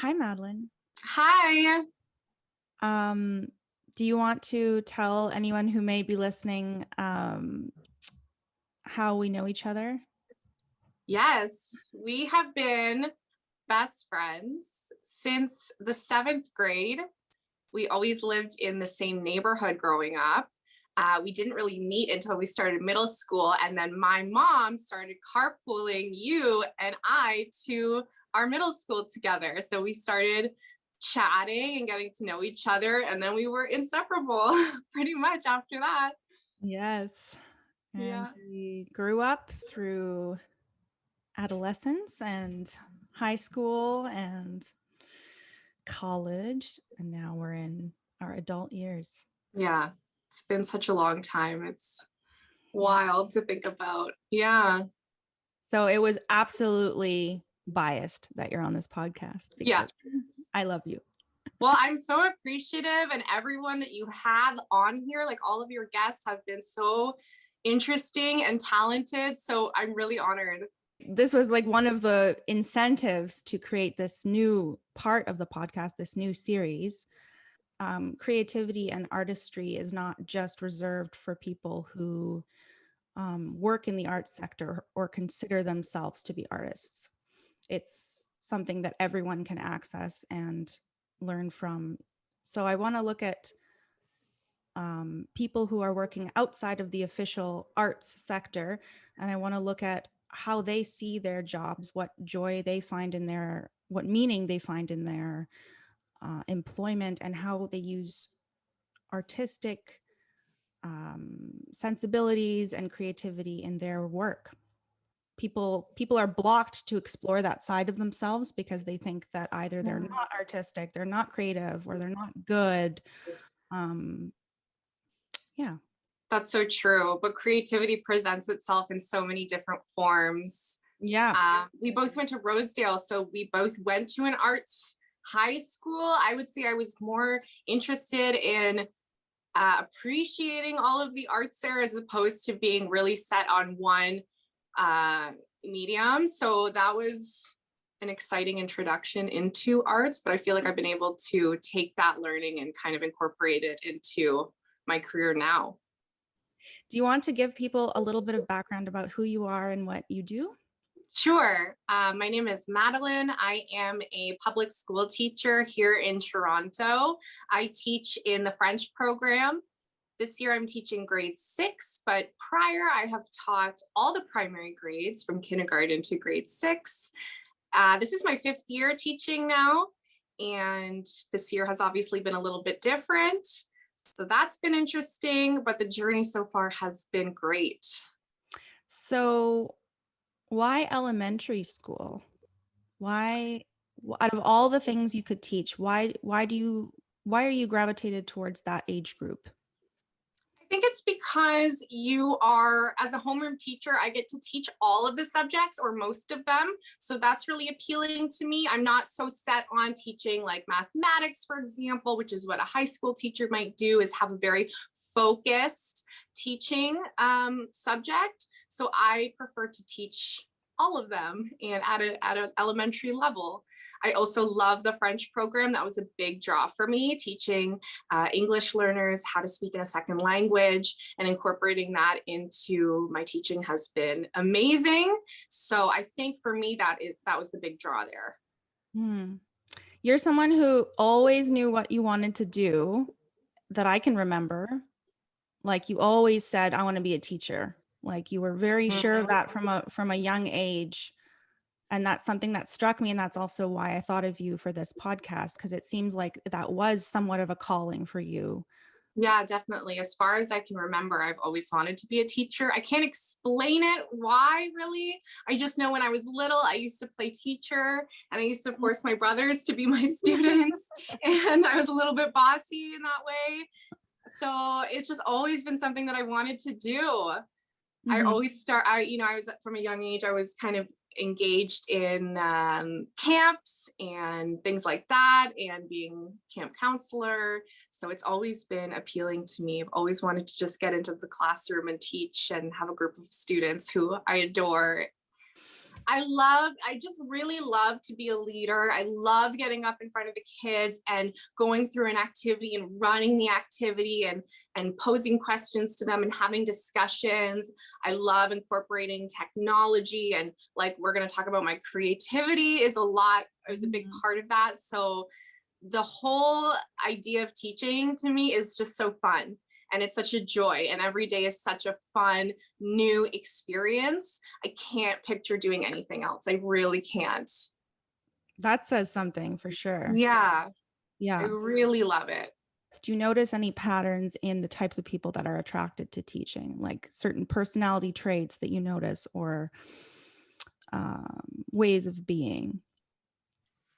Hi, Madeleine. Hi. Do you want to tell anyone who may be listening how we know each other? Yes, we have been best friends since the 7th grade. We always lived in the same neighborhood growing up. We didn't really meet until we started middle school. And then my mom started carpooling you and I to our middle school together. So we started chatting and getting to know each other. And then we were inseparable pretty much after that. Yes. And Yeah. we grew up through adolescence and high school and college. And now we're in our adult years. Yeah. It's been such a long time. It's wild to think about. Yeah. So it was absolutely biased that you're on this podcast because I love you. Well, I'm so appreciative, and everyone that you have on here, like all of your guests have been so interesting and talented. So I'm really honored. This was like one of the incentives to create this new part of the podcast, this new series. Creativity and artistry is not just reserved for people who work in the arts sector or consider themselves to be artists. It's something that everyone can access and learn from. So I want to look at people who are working outside of the official arts sector, and I want to look at how they see their jobs, what joy they find in their, what meaning they find in their employment, and how they use artistic sensibilities and creativity in their work. People are blocked to explore that side of themselves because they think that either they're not artistic, they're not creative, or they're not good. Yeah. That's so true. But creativity presents itself in so many different forms. Yeah. We both went to Rosedale, so we both went to an arts high school. I would say I was more interested in appreciating all of the arts there as opposed to being really set on one medium. So that was an exciting introduction into arts, but I feel like I've been able to take that learning and kind of incorporate it into my career now. Do you want to give people a little bit of background about who you are and what you do? Sure. My name is Madeleine. I am a public school teacher here in Toronto. I teach in the French program. This year I'm teaching grade 6, but prior I have taught all the primary grades from kindergarten to grade 6. This is my 5th year teaching now, and this year has obviously been a little bit different. So that's been interesting, but the journey so far has been great. So why elementary school? Why, out of all the things you could teach, why are you gravitated towards that age group? I think it's because you are, as a homeroom teacher, I get to teach all of the subjects or most of them. So that's really appealing to me. I'm not so set on teaching like mathematics, for example, which is what a high school teacher might do, is have a very focused teaching subject. So I prefer to teach all of them and at an elementary level. I also love the French program. That was a big draw for me, teaching English learners how to speak in a second language, and incorporating that into my teaching has been amazing. So I think for me, that was the big draw there. You're someone who always knew what you wanted to do, that I can remember. Like, you always said, I want to be a teacher. Like, you were very sure of that from a young age. And that's something that struck me. And that's also why I thought of you for this podcast, because it seems like that was somewhat of a calling for you. Yeah, definitely. As far as I can remember, I've always wanted to be a teacher. I can't explain it why, really. I just know when I was little, I used to play teacher, and I used to force my brothers to be my students. And I was a little bit bossy in that way. So it's just always been something that I wanted to do. I always I was from a young age, I was kind of engaged in camps and things like that, and being camp counselor. So it's always been appealing to me. I've always wanted to just get into the classroom and teach and have a group of students who I adore. I just really love to be a leader. I love getting up in front of the kids and going through an activity and running the activity and posing questions to them and having discussions. I love incorporating technology, and like we're going to talk about, my creativity is a big part of that. So the whole idea of teaching to me is just so fun. And it's such a joy. And every day is such a fun, new experience. I can't picture doing anything else. I really can't. That says something for sure. Yeah, I Yeah. really love it. Do you notice any patterns in the types of people that are attracted to teaching, like certain personality traits that you notice, or ways of being?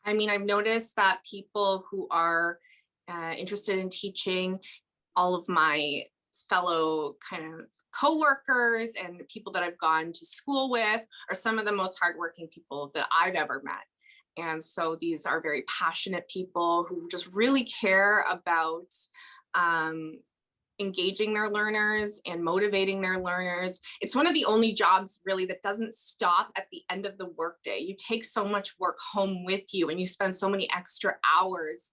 I mean, I've noticed that people who are interested in teaching, all of my fellow kind of coworkers and people that I've gone to school with, are some of the most hardworking people that I've ever met. And so these are very passionate people who just really care about um, engaging their learners and motivating their learners. It's one of the only jobs really that doesn't stop at the end of the workday. You take so much work home with you, and you spend so many extra hours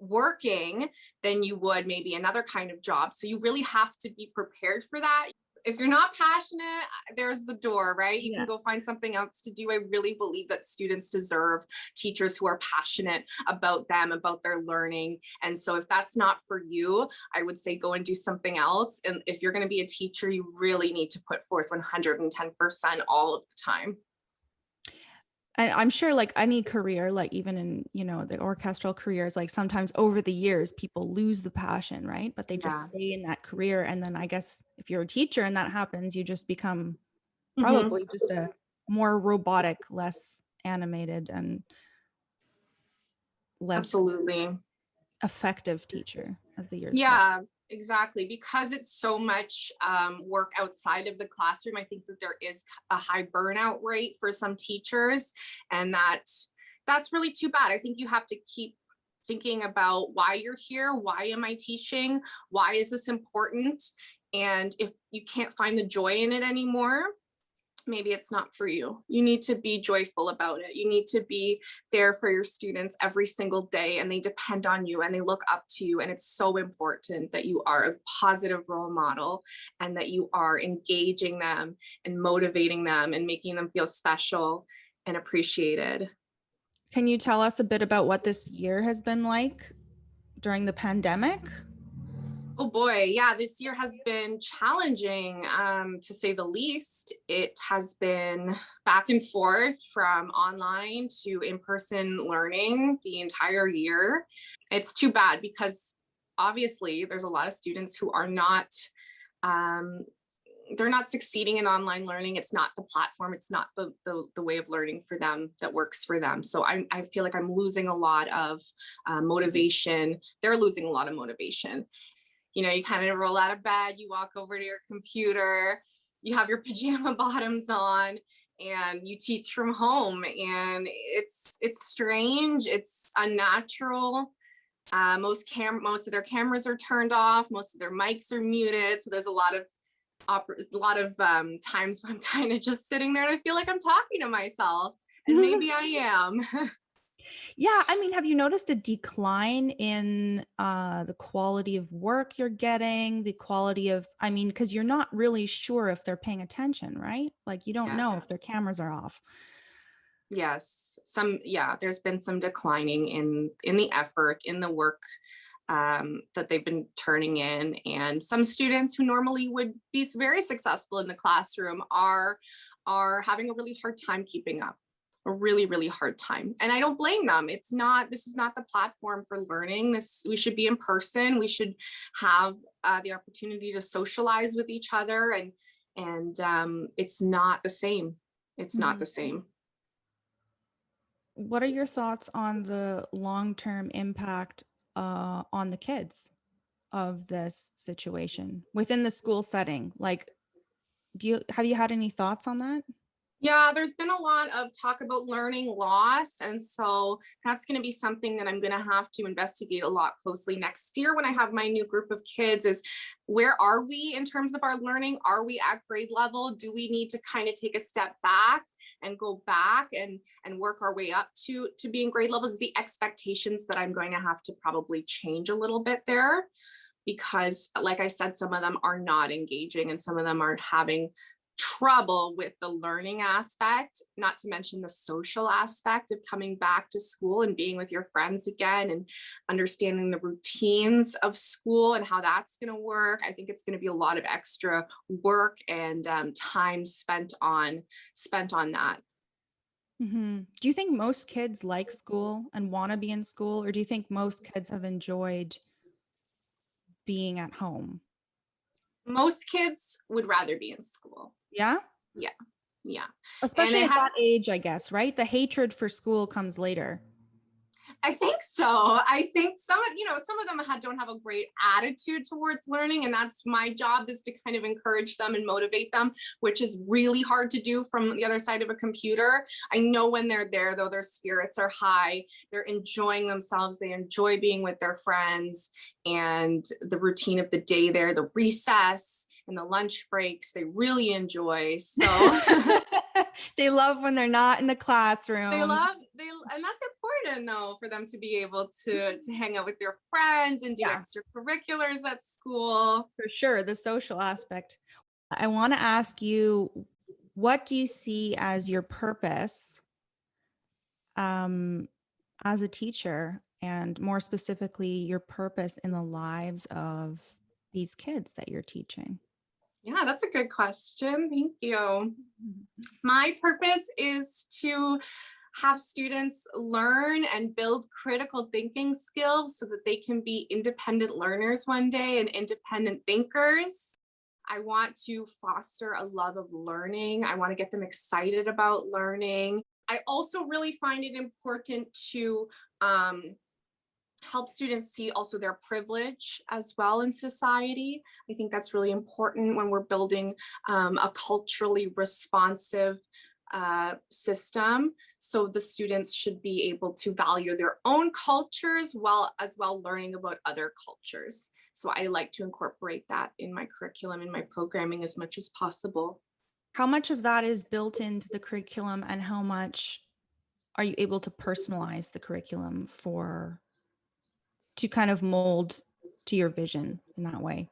working than you would maybe another kind of job. So you really have to be prepared for that. If you're not passionate, there's the door, right? You can go find something else to do. I really believe that students deserve teachers who are passionate about them, about their learning. And so if that's not for you, I would say go and do something else. And if you're going to be a teacher, you really need to put forth 110% all of the time. And I'm sure, like any career, like even in, the orchestral careers, like sometimes over the years, people lose the passion, right? But they just stay in that career. And then I guess if you're a teacher and that happens, you just become probably just a more robotic, less animated, and less Absolutely. effective teacher as the years go. Yeah, exactly. Because it's so much work outside of the classroom, I think that there is a high burnout rate for some teachers, and that's really too bad. I think you have to keep thinking about why you're here. Why am I teaching? Why is this important? And if you can't find the joy in it anymore, maybe it's not for you. You need to be joyful about it. You need to be there for your students every single day, and they depend on you and they look up to you. And it's so important that you are a positive role model, and that you are engaging them and motivating them and making them feel special and appreciated. Can you tell us a bit about what this year has been like during the pandemic? Oh boy, yeah, this year has been challenging, to say the least. It has been back and forth from online to in-person learning the entire year. It's too bad because obviously there's a lot of students who are not, they're not succeeding in online learning. It's not the platform. It's not the way of learning for them that works for them. So I feel like I'm losing a lot of motivation. They're losing a lot of motivation. You kind of roll out of bed, you walk over to your computer, you have your pajama bottoms on, and you teach from home. And it's strange, it's unnatural. Most of their cameras are turned off, most of their mics are muted. So there's a lot of times when I'm kind of just sitting there and I feel like I'm talking to myself, and maybe I am. Yeah, I mean, have you noticed a decline in the quality of work you're getting, the quality of, because you're not really sure if they're paying attention, right? Like you don't know if their cameras are off. Yes, there's been some declining in the effort, in the work that they've been turning in. And some students who normally would be very successful in the classroom are having a really hard time keeping up. A really, really hard time. And I don't blame them. This is not the platform for learning. We should be in person. We should have the opportunity to socialize with each other. And it's not the same. It's not the same. What are your thoughts on the long-term impact on the kids of this situation within the school setting? Like, have you had any thoughts on that? Yeah, there's been a lot of talk about learning loss. And so that's going to be something that I'm going to have to investigate a lot closely next year when I have my new group of kids is where are we in terms of our learning? Are we at grade level? Do we need to kind of take a step back and go back and work our way up to being grade levels? The expectations that I'm going to have to probably change a little bit there because like I said, some of them are not engaging and some of them are having trouble with the learning aspect, not to mention the social aspect of coming back to school and being with your friends again and understanding the routines of school and how that's going to work. I think it's going to be a lot of extra work and time spent on that. Do you think most kids like school and want to be in school, or do you think most kids have enjoyed being at home? Most kids would rather be in school. Yeah. Yeah. Yeah. Especially at that age, I guess, right? The hatred for school comes later. I think so. I think some of them don't have a great attitude towards learning. And that's my job is to kind of encourage them and motivate them, which is really hard to do from the other side of a computer. I know when they're there, though, their spirits are high. They're enjoying themselves. They enjoy being with their friends and the routine of the day there, the recess and the lunch breaks, they really enjoy. So they love when they're not in the classroom. And that's important though, for them to be able to hang out with their friends and do extracurriculars at school. For sure, the social aspect. I want to ask you, what do you see as your purpose as a teacher, and more specifically, your purpose in the lives of these kids that you're teaching? Yeah, that's a good question. Thank you. My purpose is to have students learn and build critical thinking skills so that they can be independent learners one day and independent thinkers. I want to foster a love of learning. I want to get them excited about learning. I also really find it important to help students see also their privilege as well in society. I think that's really important when we're building a culturally responsive system. So the students should be able to value their own cultures as well learning about other cultures. So I like to incorporate that in my curriculum, in my programming as much as possible. How much of that is built into the curriculum, and how much are you able to personalize the curriculum to kind of mold to your vision in that way?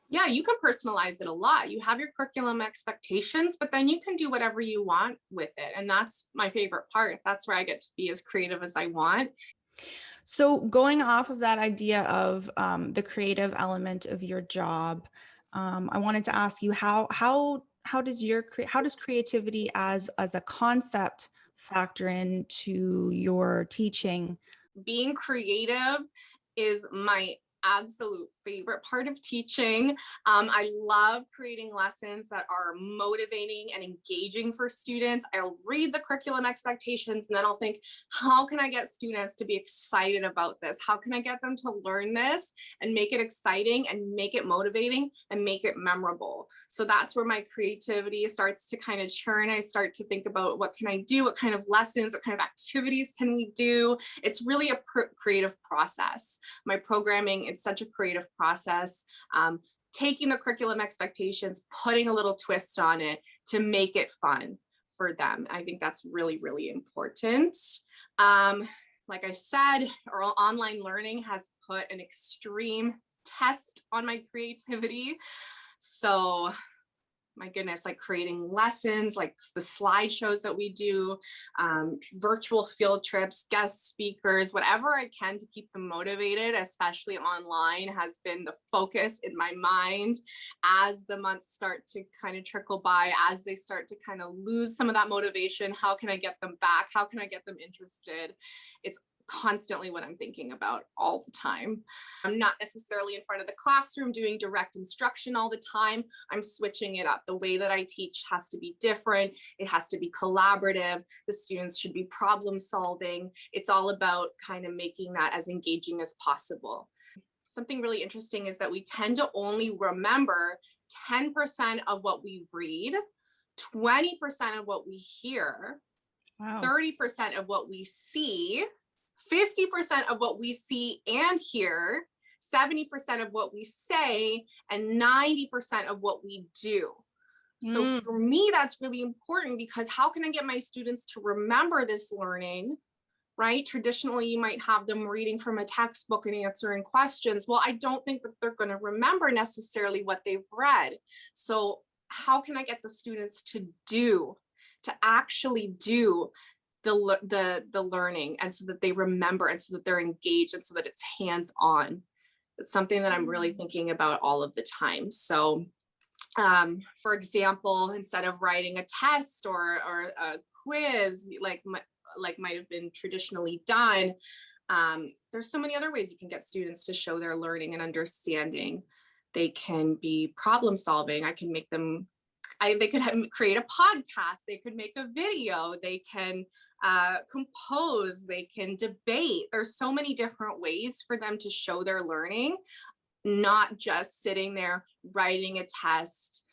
Yeah, you can personalize it a lot. You have your curriculum expectations, but then you can do whatever you want with it. And that's my favorite part. That's where I get to be as creative as I want. So going off of that idea of the creative element of your job, I wanted to ask you how does creativity as a concept factor into your teaching? Being creative is my absolute favorite part of teaching. I love creating lessons that are motivating and engaging for students. I'll read the curriculum expectations and then I'll think, how can I get students to be excited about this? How can I get them to learn this and make it exciting and make it motivating and make it memorable? So that's where my creativity starts to kind of churn. I start to think about what can I do? What kind of lessons, what kind of activities can we do? It's really a creative process. My programming, it's such a creative process. Taking the curriculum expectations, putting a little twist on it to make it fun for them. I think that's really, really important. Like I said, our online learning has put an extreme test on my creativity. So my goodness, like creating lessons, like the slideshows that we do, virtual field trips, guest speakers, whatever I can to keep them motivated, especially online, has been the focus in my mind as the months start to kind of trickle by, as they start to kind of lose some of that motivation. How can I get them back? How can I get them interested? It's constantly what I'm thinking about all the time. I'm not necessarily in front of the classroom doing direct instruction all the time. I'm switching it up. The way that I teach has to be different. It has to be collaborative. The students should be problem solving. It's all about kind of making that as engaging as possible. Something really interesting is that we tend to only remember 10% of what we read. 20% of what we hear, Wow. 30% of what we see, 50% of what we see and hear, 70% of what we say, and 90% of what we do. So for me, that's really important, because how can I get my students to remember this learning, right? Traditionally, you might have them reading from a textbook and answering questions. Well, I don't think that they're going to remember necessarily what they've read. So how can I get the students to actually do the learning, and so that they remember, and so that they're engaged, and so that it's hands-on? It's something that I'm really thinking about all of the time. So for example, instead of writing a test or a quiz like might have been traditionally done, there's so many other ways you can get students to show their learning and understanding. They can be problem solving. I can make them, they could create a podcast, they could make a video, they can compose, they can debate. There's so many different ways for them to show their learning, not just sitting there writing a test,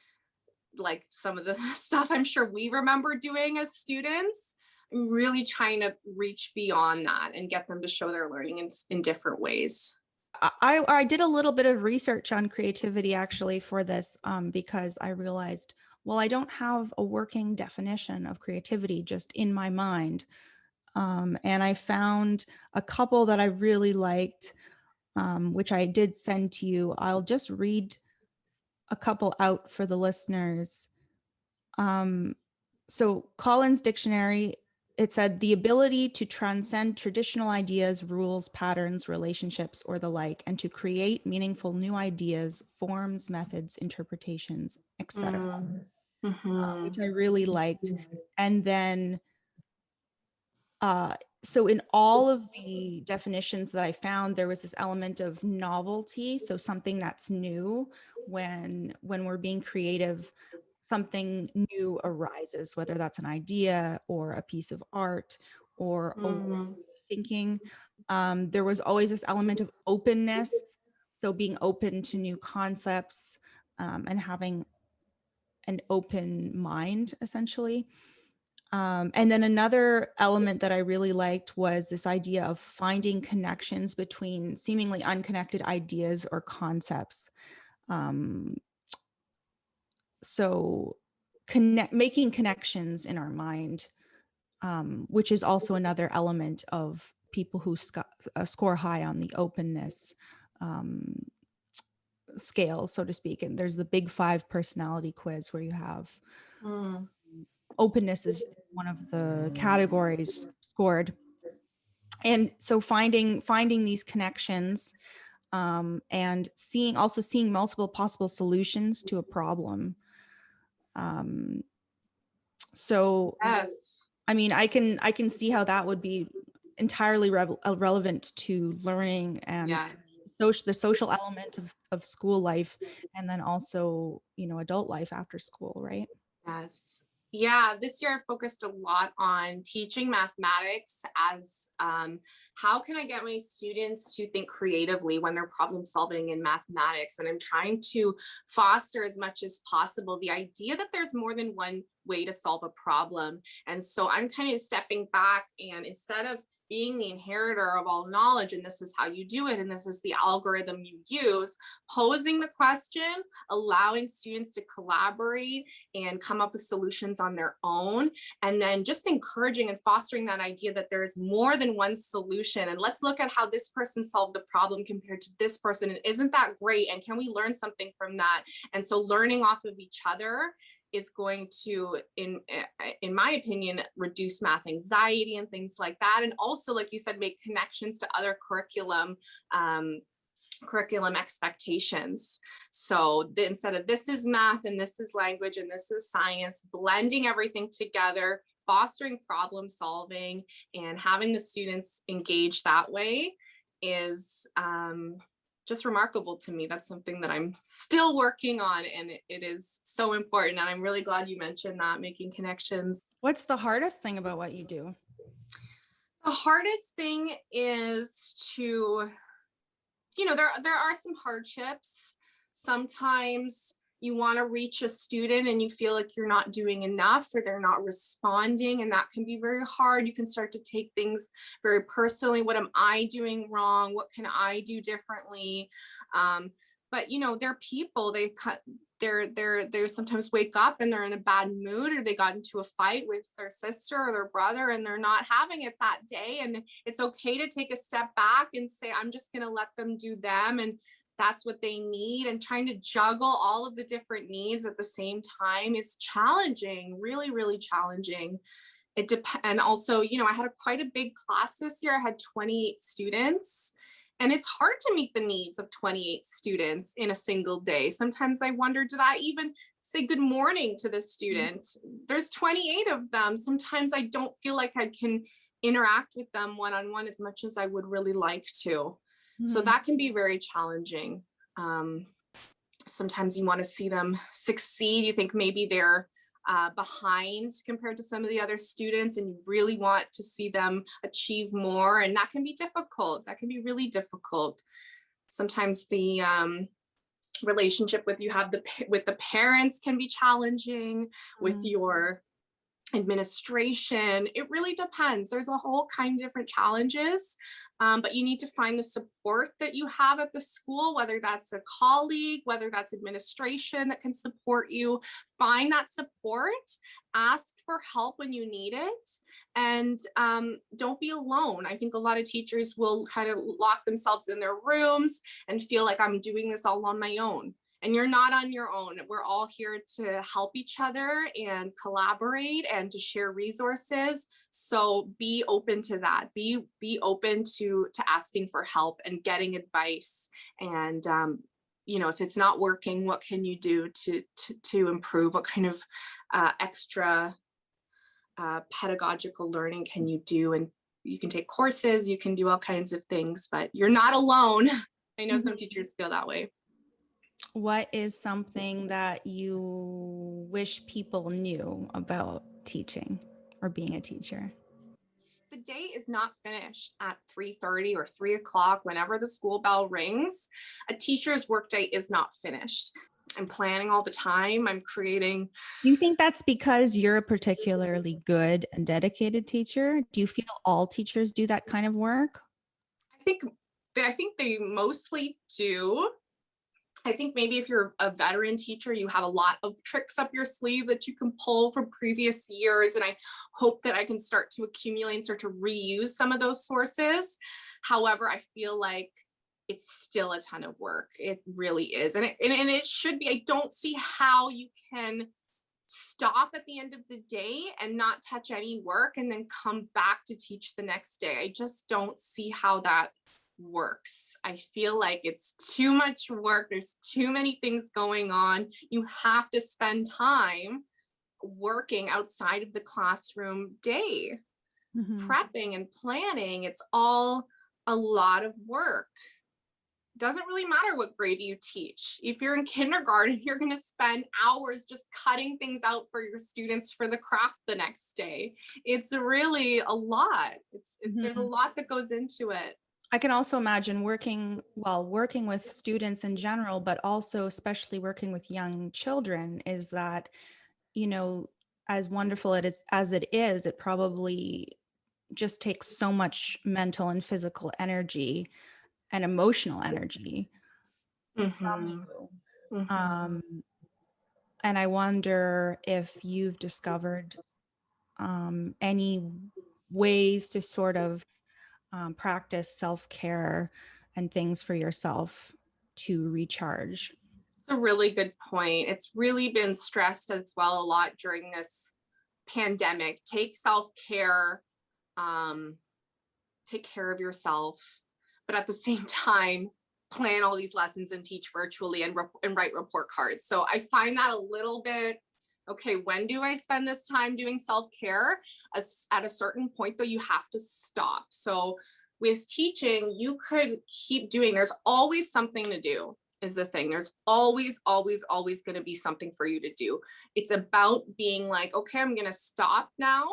like some of the stuff I'm sure we remember doing as students. I'm really trying to reach beyond that and get them to show their learning in different ways. I did a little bit of research on creativity actually for this, because I realized, well, I don't have a working definition of creativity just in my mind. And I found a couple that I really liked, which I did send to you. I'll just read a couple out for the listeners. So Collins Dictionary, it said the ability to transcend traditional ideas, rules, patterns, relationships, or the like, and to create meaningful new ideas, forms, methods, interpretations, etc., which I really liked. And then, so in all of the definitions that I found, there was this element of novelty. So something that's new. When we're being creative, something new arises, whether that's an idea or a piece of art or a way of thinking. There was always this element of openness. So being open to new concepts, and having an open mind, essentially. And then another element that I really liked was this idea of finding connections between seemingly unconnected ideas or concepts. So making connections in our mind, which is also another element of people who score high on the openness scale, so to speak. And there's the Big Five personality quiz where you have openness is one of the categories scored. And so finding these connections, and seeing multiple possible solutions to a problem. So Yes. I mean, I can see how that would be entirely relevant to learning and the social element of school life, and then also, adult life after school, right? Yes. Yeah, this year I focused a lot on teaching mathematics as how can I get my students to think creatively when they're problem solving in mathematics? And I'm trying to foster as much as possible the idea that there's more than one way to solve a problem. And so I'm kind of stepping back, and instead of being the inheritor of all knowledge, and this is how you do it, and this is the algorithm you use, posing the question, allowing students to collaborate and come up with solutions on their own, and then just encouraging and fostering that idea that there's more than one solution, and let's look at how this person solved the problem compared to this person, and isn't that great, and can we learn something from that? And so learning off of each other is going to, in my opinion, reduce math anxiety and things like that. And also, like you said, make connections to other curriculum expectations. So instead of this is math and this is language and this is science, blending everything together, fostering problem solving, and having the students engage that way is just remarkable to me. That's something that I'm still working on, and it is so important. And I'm really glad you mentioned that, making connections. What's the hardest thing about what you do? The hardest thing is to, there are some hardships. Sometimes, you want to reach a student and you feel like you're not doing enough or they're not responding, and that can be very hard. You can start to take things very personally. What am I doing wrong? What can I do differently? But you know, they're people. They sometimes wake up and they're in a bad mood, or they got into a fight with their sister or their brother and they're not having it that day. And it's okay to take a step back and say, I'm just going to let them do them, and that's what they need. And trying to juggle all of the different needs at the same time is challenging, really, really challenging. It depends. And also, you know, I had quite a big class this year. I had 28 students. And it's hard to meet the needs of 28 students in a single day. Sometimes I wonder, did I even say good morning to the student? There's 28 of them. Sometimes I don't feel like I can interact with them one-on-one as much as I would really like to. So that can be very challenging. Sometimes you want to see them succeed. You think maybe they're behind compared to some of the other students, and you really want to see them achieve more, and that can be difficult. That can be really difficult. Sometimes the relationship with the parents can be challenging, with your administration. It really depends. There's a whole kind of different challenges, but you need to find the support that you have at the school, whether that's a colleague, whether that's administration that can support you. Find that support, ask for help when you need it, and don't be alone. I think a lot of teachers will kind of lock themselves in their rooms and feel like, I'm doing this all on my own. And you're not on your own. We're all here to help each other and collaborate and to share resources. So be open to that. Be open to asking for help and getting advice. And you know, if it's not working, what can you do to improve? What kind of extra pedagogical learning can you do? And you can take courses, you can do all kinds of things, but you're not alone. I know some teachers feel that way. What is something that you wish people knew about teaching or being a teacher? The day is not finished at 3:30 or 3 o'clock, whenever the school bell rings. A teacher's workday is not finished. I'm planning all the time. I'm creating. Do you think that's because you're a particularly good and dedicated teacher? Do you feel all teachers do that kind of work? I think they mostly do. I think maybe if you're a veteran teacher, you have a lot of tricks up your sleeve that you can pull from previous years. And I hope that I can start to accumulate and start to reuse some of those sources. However, I feel like it's still a ton of work. It really is. And it should be. I don't see how you can stop at the end of the day and not touch any work and then come back to teach the next day. I just don't see how that works. I feel like it's too much work. There's too many things going on. You have to spend time working outside of the classroom day, prepping and planning. It's all a lot of work. Doesn't really matter what grade you teach. If you're in kindergarten, you're going to spend hours just cutting things out for your students for the craft the next day. It's really a lot. There's a lot that goes into it. I can also imagine working with students in general, but also especially working with young children, is that, you know, as wonderful as it is, it probably just takes so much mental and physical energy and emotional energy from you. And I wonder if you've discovered any ways to sort of practice self-care and things for yourself to recharge. It's a really good point. It's really been stressed as well a lot during this pandemic. Take self-care, take care of yourself, but at the same time, plan all these lessons and teach virtually and write report cards. So I find that a little bit, okay, when do I spend this time doing self-care? At a certain point, though, you have to stop. So with teaching, you could keep doing, there's always something to do is the thing. There's always, always, always going to be something for you to do. It's about being like, okay, I'm going to stop now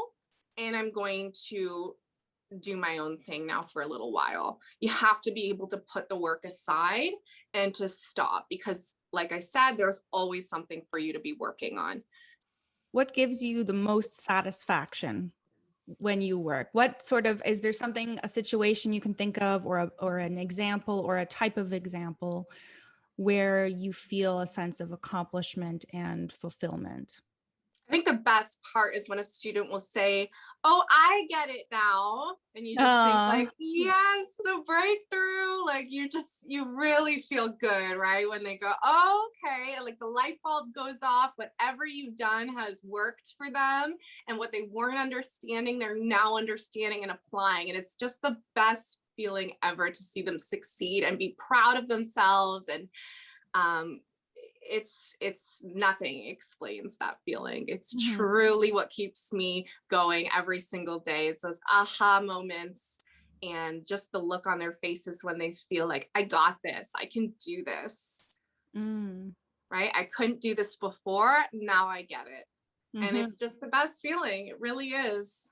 and I'm going to do my own thing now for a little while. You have to be able to put the work aside and to stop, because like I said, there's always something for you to be working on. What gives you the most satisfaction when you work? What sort of, is there something, a situation you can think of, or an example or a type of example where you feel a sense of accomplishment and fulfillment? I think the best part is when a student will say, "Oh, I get it now." And you just think like, yes, the breakthrough. Like you really feel good, right? When they go, "Oh, okay." Like the light bulb goes off, whatever you've done has worked for them. And what they weren't understanding, they're now understanding and applying. And it's just the best feeling ever to see them succeed and be proud of themselves. And it's nothing explains that feeling. It's truly what keeps me going every single day. It's those aha moments and just the look on their faces when they feel like, I got this, I can do this. Right? I couldn't do this before, now I get it. And it's just the best feeling. It really is.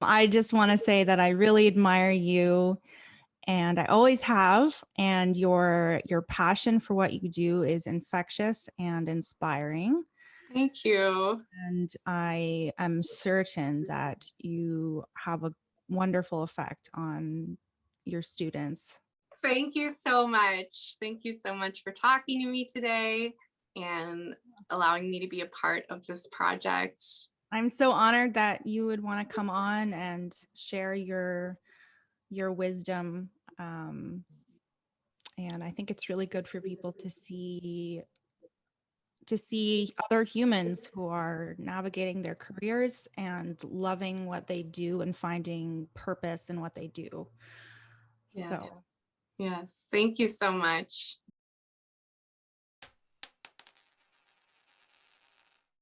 I just want to say that I really admire you, and I always have, and your passion for what you do is infectious and inspiring. Thank you. And I am certain that you have a wonderful effect on your students. Thank you so much. Thank you so much for talking to me today and allowing me to be a part of this project. I'm so honored that you would want to come on and share your wisdom. And I think it's really good for people to see other humans who are navigating their careers and loving what they do and finding purpose in what they do. Yes. So Yes. Thank you so much.